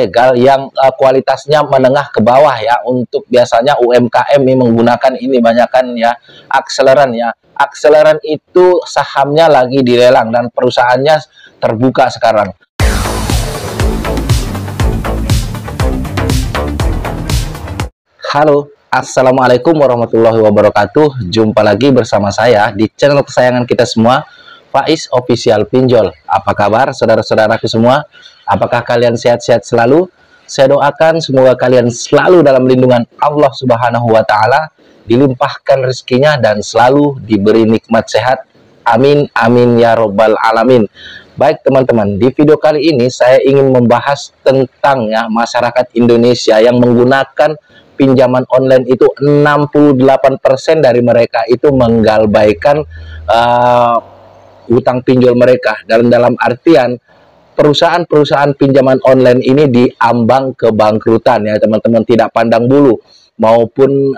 legal yang kualitasnya menengah ke bawah ya. Untuk biasanya UMKM ini menggunakan ini banyakkan ya akseleran ya. Akseleran itu sahamnya lagi dilelang dan perusahaannya terbuka sekarang. Halo, assalamualaikum warahmatullahi wabarakatuh. Jumpa lagi bersama saya di channel kesayangan kita semua, Faiz Official Pinjol. Apa kabar saudara-saudaraku semua? Apakah kalian sehat-sehat selalu? Saya doakan semoga kalian selalu dalam lindungan Allah Subhanahu wa Ta'ala, dilimpahkan rezekinya dan selalu diberi nikmat sehat. Amin amin ya robbal alamin. Baik teman-teman, di video kali ini saya ingin membahas tentang ya masyarakat Indonesia yang menggunakan pinjaman online itu 68% dari mereka itu menggalbaikan utang pinjol mereka. Dan dalam artian perusahaan-perusahaan pinjaman online ini diambang kebangkrutan ya teman-teman, tidak pandang bulu, maupun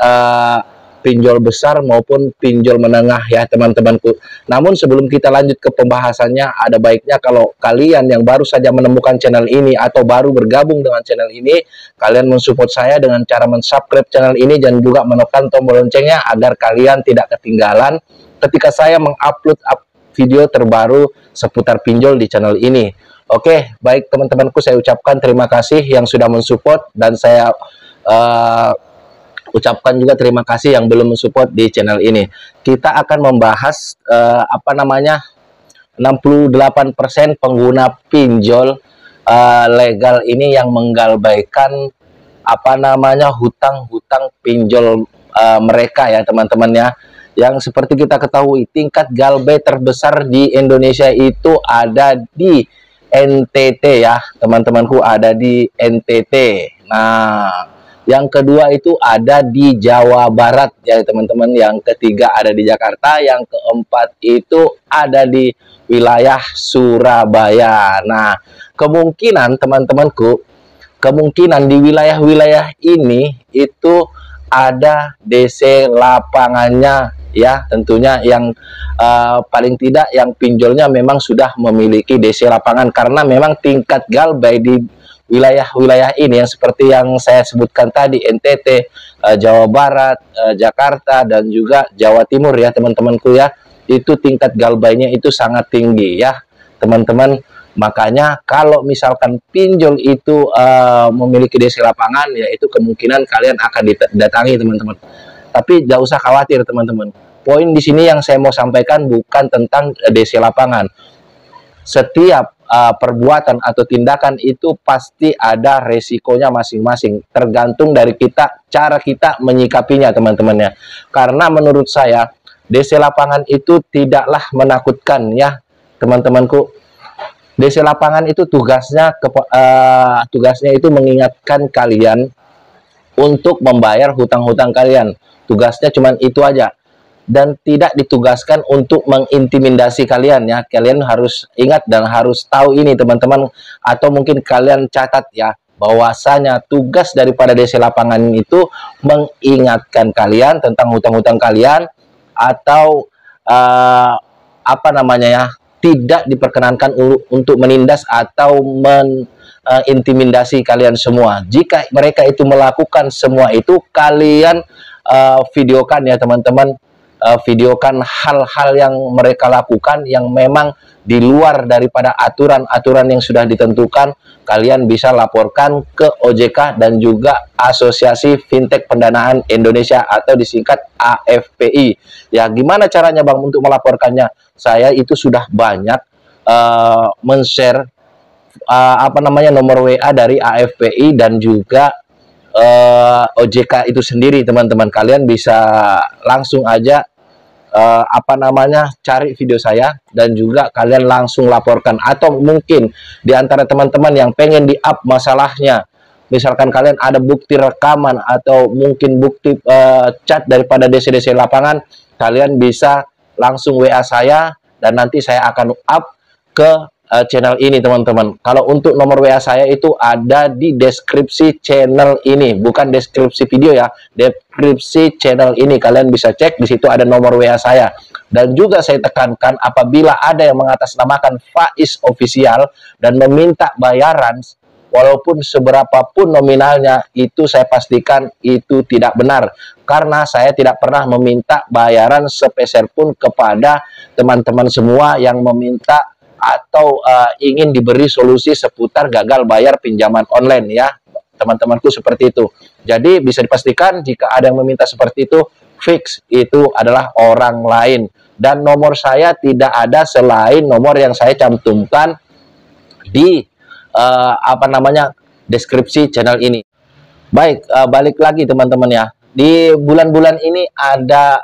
pinjol besar maupun pinjol menengah ya teman-temanku. Namun sebelum kita lanjut ke pembahasannya, ada baiknya kalau kalian yang baru saja menemukan channel ini atau baru bergabung dengan channel ini, kalian mensupport saya dengan cara mensubscribe channel ini dan juga menekan tombol loncengnya agar kalian tidak ketinggalan ketika saya mengupload video terbaru seputar pinjol di channel ini. Oke, baik teman-temanku, saya ucapkan terima kasih yang sudah mensupport, dan saya ucapkan juga terima kasih yang belum mensupport di channel ini. Kita akan membahas 68% pengguna pinjol legal ini yang menggalbaikan hutang-hutang pinjol mereka ya teman-teman ya. Yang seperti kita ketahui, tingkat galbay terbesar di Indonesia itu ada di NTT ya teman-temanku, ada di NTT. Nah, yang kedua itu ada di Jawa Barat ya teman-teman, yang ketiga ada di Jakarta, yang keempat itu ada di wilayah Surabaya. Nah, kemungkinan teman-temanku, kemungkinan di wilayah-wilayah ini itu ada DC lapangannya ya, tentunya yang paling tidak yang pinjolnya memang sudah memiliki DC lapangan, karena memang tingkat galbay di wilayah-wilayah ini yang seperti yang saya sebutkan tadi, NTT, Jawa Barat, Jakarta, dan juga Jawa Timur ya teman-temanku ya, itu tingkat galbaynya itu sangat tinggi ya teman-teman. Makanya kalau misalkan pinjol itu memiliki DC lapangan, ya itu kemungkinan kalian akan didatangi teman-teman. Tapi tidak usah khawatir teman-teman. Poin di sini yang saya mau sampaikan bukan tentang DC lapangan. Setiap perbuatan atau tindakan itu pasti ada resikonya masing-masing, tergantung dari kita, cara kita menyikapinya teman-teman ya. Karena menurut saya DC lapangan itu tidaklah menakutkan ya teman-temanku. DC lapangan itu tugasnya itu mengingatkan kalian untuk membayar hutang-hutang kalian. Tugasnya cuma itu aja, dan tidak ditugaskan untuk mengintimidasi kalian ya. Kalian harus ingat dan harus tahu ini teman-teman, atau mungkin kalian catat ya, bahwasanya tugas daripada DC lapangan itu mengingatkan kalian tentang hutang-hutang kalian, atau tidak diperkenankan untuk menindas atau mengintimidasi kalian semua. Jika mereka itu melakukan semua itu, kalian videokan ya teman-teman, videokan hal-hal yang mereka lakukan yang memang di luar daripada aturan-aturan yang sudah ditentukan. Kalian bisa laporkan ke OJK dan juga Asosiasi Fintech Pendanaan Indonesia atau disingkat AFPI. Ya, gimana caranya Bang untuk melaporkannya? Saya itu sudah banyak men-share nomor WA dari AFPI dan juga OJK itu sendiri teman-teman. Kalian bisa langsung aja cari video saya dan juga kalian langsung laporkan. Atau mungkin di antara teman-teman yang pengen di-up masalahnya, misalkan kalian ada bukti rekaman atau mungkin bukti chat daripada DC-DC lapangan, kalian bisa langsung WA saya dan nanti saya akan up ke channel ini teman-teman. Kalau untuk nomor WA saya itu ada di deskripsi channel ini, bukan deskripsi video ya, deskripsi channel ini. Kalian bisa cek di situ, ada nomor WA saya. Dan juga saya tekankan, apabila ada yang mengatasnamakan Faiz Official dan meminta bayaran walaupun seberapapun nominalnya, itu saya pastikan itu tidak benar. Karena saya tidak pernah meminta bayaran sepeser pun kepada teman-teman semua yang meminta atau ingin diberi solusi seputar gagal bayar pinjaman online ya. Teman-temanku seperti itu. Jadi bisa dipastikan jika ada yang meminta seperti itu, fix itu adalah orang lain. Dan nomor saya tidak ada selain nomor yang saya cantumkan di deskripsi channel ini. Baik, balik lagi teman-teman ya. Di bulan-bulan ini ada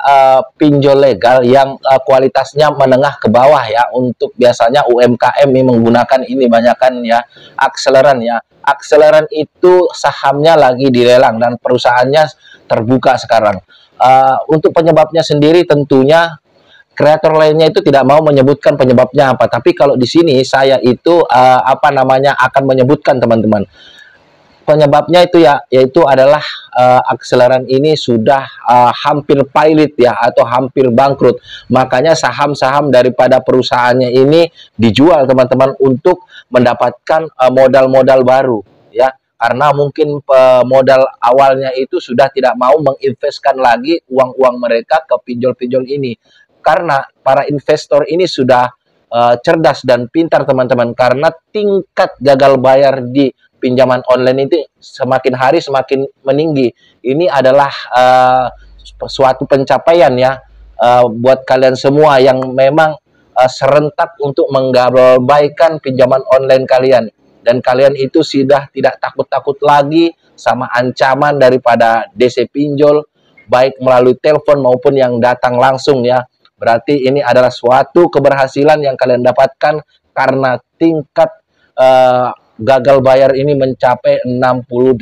pinjol legal yang kualitasnya menengah ke bawah ya. Untuk biasanya UMKM ini menggunakan ini banyakkan ya, Akseleran ya. Akseleran itu sahamnya lagi dilelang dan perusahaannya terbuka sekarang. Untuk penyebabnya sendiri tentunya kreator lainnya itu tidak mau menyebutkan penyebabnya apa. Tapi kalau di sini saya itu akan menyebutkan teman-teman. Penyebabnya itu ya, yaitu adalah Akseleran ini sudah hampir pilot ya, atau hampir bangkrut. Makanya saham-saham daripada perusahaannya ini dijual teman-teman untuk mendapatkan modal-modal baru ya. Karena mungkin modal awalnya itu sudah tidak mau menginvestkan lagi uang-uang mereka ke pinjol-pinjol ini. Karena para investor ini sudah cerdas dan pintar teman-teman, karena tingkat gagal bayar di pinjaman online itu semakin hari semakin meninggi. Ini adalah suatu pencapaian ya buat kalian semua yang memang serentak untuk menggabaikan pinjaman online kalian. Dan kalian itu sudah tidak takut-takut lagi sama ancaman daripada DC pinjol, baik melalui telepon maupun yang datang langsung ya. Berarti ini adalah suatu keberhasilan yang kalian dapatkan karena tingkat gagal bayar ini mencapai 68%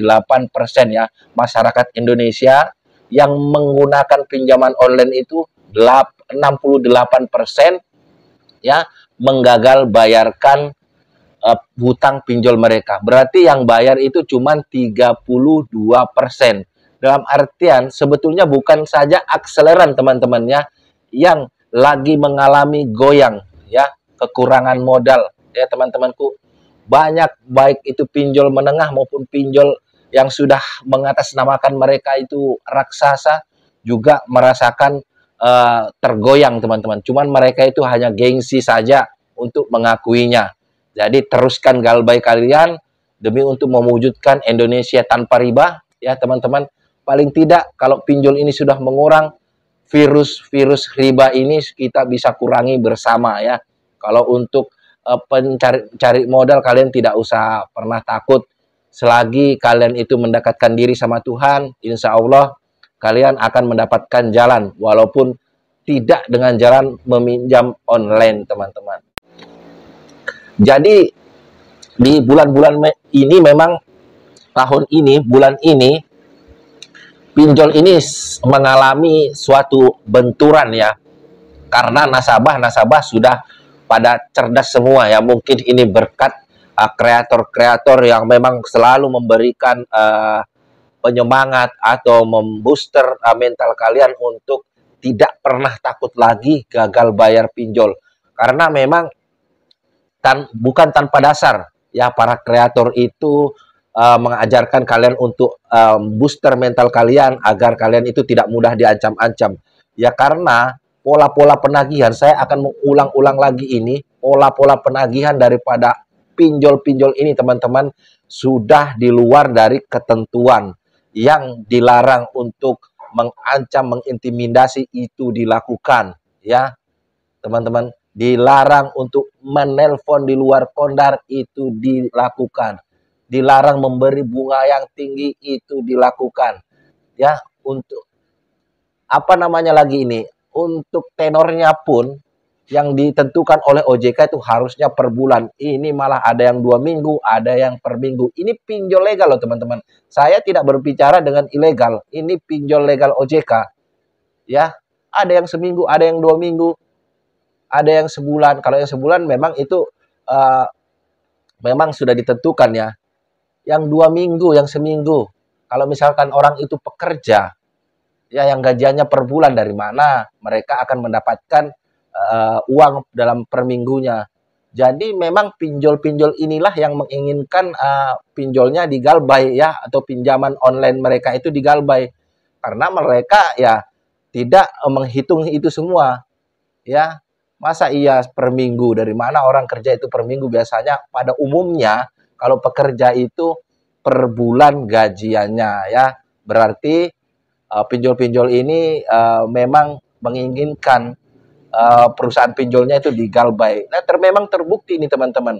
ya. Masyarakat Indonesia yang menggunakan pinjaman online itu 68% ya menggagal bayarkan hutang pinjol mereka. Berarti yang bayar itu cuma 32%. Dalam artian sebetulnya bukan saja Akseleran teman-temannya yang lagi mengalami goyang ya, kekurangan modal ya teman-temanku. Banyak baik itu pinjol menengah maupun pinjol yang sudah mengatasnamakan mereka itu raksasa juga merasakan tergoyang teman-teman. Cuman mereka itu hanya gengsi saja untuk mengakuinya. Jadi teruskan galbay kalian demi untuk mewujudkan Indonesia tanpa riba ya teman-teman. Paling tidak kalau pinjol ini sudah mengurang, virus riba ini kita bisa kurangi bersama ya. Kalau untuk pencari modal, kalian tidak usah pernah takut. Selagi kalian itu mendekatkan diri sama Tuhan, insya Allah kalian akan mendapatkan jalan, walaupun tidak dengan jalan meminjam online teman-teman. Jadi di bulan-bulan ini memang bulan ini pinjol ini mengalami suatu benturan ya, karena nasabah sudah pada cerdas semua ya. Mungkin ini berkat kreator-kreator yang memang selalu memberikan penyemangat atau membooster mental kalian untuk tidak pernah takut lagi gagal bayar pinjol. Karena memang bukan tanpa dasar ya, para kreator itu mengajarkan kalian untuk booster mental kalian agar kalian itu tidak mudah diancam-ancam. Ya karena pola-pola penagihan, saya akan mengulang-ulang lagi ini, pola-pola penagihan daripada pinjol-pinjol ini teman-teman sudah di luar dari ketentuan yang dilarang. Untuk mengancam, mengintimidasi itu dilakukan ya teman-teman. Dilarang untuk menelpon di luar kondar itu dilakukan. Dilarang memberi bunga yang tinggi itu dilakukan ya. Untuk untuk tenornya pun yang ditentukan oleh OJK itu harusnya per bulan. Ini malah ada yang 2 minggu, ada yang per minggu. Ini pinjol legal loh teman-teman. Saya tidak berbicara dengan ilegal. Ini pinjol legal OJK ya. Ada yang seminggu, ada yang 2 minggu, ada yang sebulan. Kalau yang sebulan memang itu memang sudah ditentukan ya. Yang 2 minggu, yang seminggu. Kalau misalkan orang itu pekerja, ya yang gajiannya per bulan, dari mana mereka akan mendapatkan uang dalam per minggunya. Jadi memang pinjol-pinjol inilah yang menginginkan pinjolnya digalbay ya, atau pinjaman online mereka itu digalbay. Karena mereka ya tidak menghitung itu semua ya. Masa iya per minggu, dari mana orang kerja itu per minggu? Biasanya pada umumnya kalau pekerja itu per bulan gajiannya ya. Berarti pinjol-pinjol ini memang menginginkan perusahaan pinjolnya itu digalbay. Nah, memang terbukti ini teman-teman.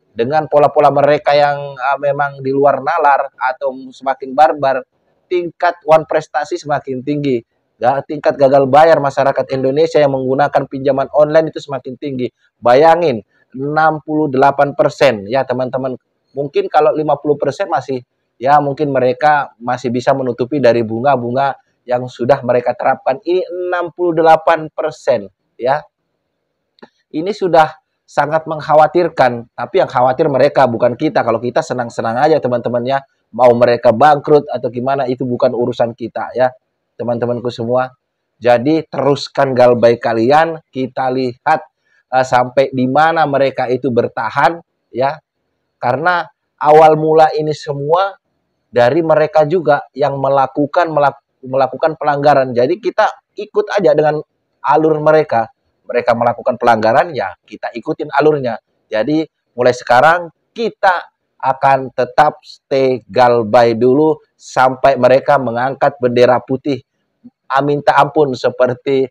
Dengan pola-pola mereka yang memang di luar nalar atau semakin barbar, tingkat wan prestasi semakin tinggi. Ya, tingkat gagal bayar masyarakat Indonesia yang menggunakan pinjaman online itu semakin tinggi. Bayangin, 68% ya teman-teman. Mungkin kalau 50% masih, ya mungkin mereka masih bisa menutupi dari bunga-bunga yang sudah mereka terapkan. Ini 68% ya. Ini sudah sangat mengkhawatirkan, tapi yang khawatir mereka, bukan kita. Kalau kita senang-senang aja teman-temannya, mau mereka bangkrut atau gimana itu bukan urusan kita ya, teman-temanku semua. Jadi teruskan galbay kalian, kita lihat sampai di mana mereka itu bertahan ya. Karena awal mula ini semua dari mereka juga yang melakukan pelanggaran. Jadi kita ikut aja dengan alur mereka. Mereka melakukan pelanggaran, ya kita ikutin alurnya. Jadi mulai sekarang kita akan tetap stay galbay dulu sampai mereka mengangkat bendera putih. Minta ampun, seperti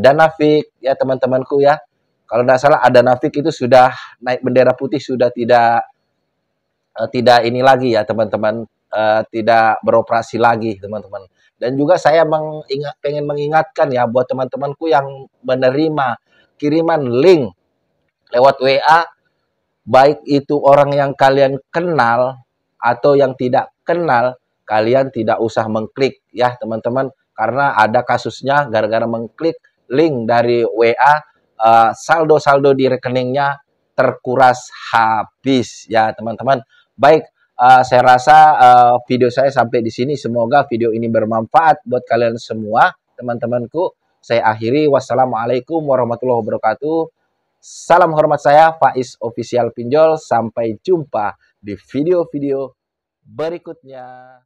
Danafik ya teman-temanku ya. Kalau tidak salah Danafik itu sudah naik bendera putih, sudah tidak ini lagi ya teman-teman, tidak beroperasi lagi teman-teman. Dan juga saya pengen mengingatkan ya buat teman-temanku yang menerima kiriman link lewat WA, baik itu orang yang kalian kenal atau yang tidak kenal, kalian tidak usah mengklik ya teman-teman, karena ada kasusnya gara-gara mengklik link dari WA, saldo-saldo di rekeningnya terkuras habis ya teman-teman. Baik, saya rasa video saya sampai di sini. Semoga video ini bermanfaat buat kalian semua, teman-temanku. Saya akhiri. Wassalamualaikum warahmatullahi wabarakatuh. Salam hormat saya, Faiz Official Pinjol. Sampai jumpa di video-video berikutnya.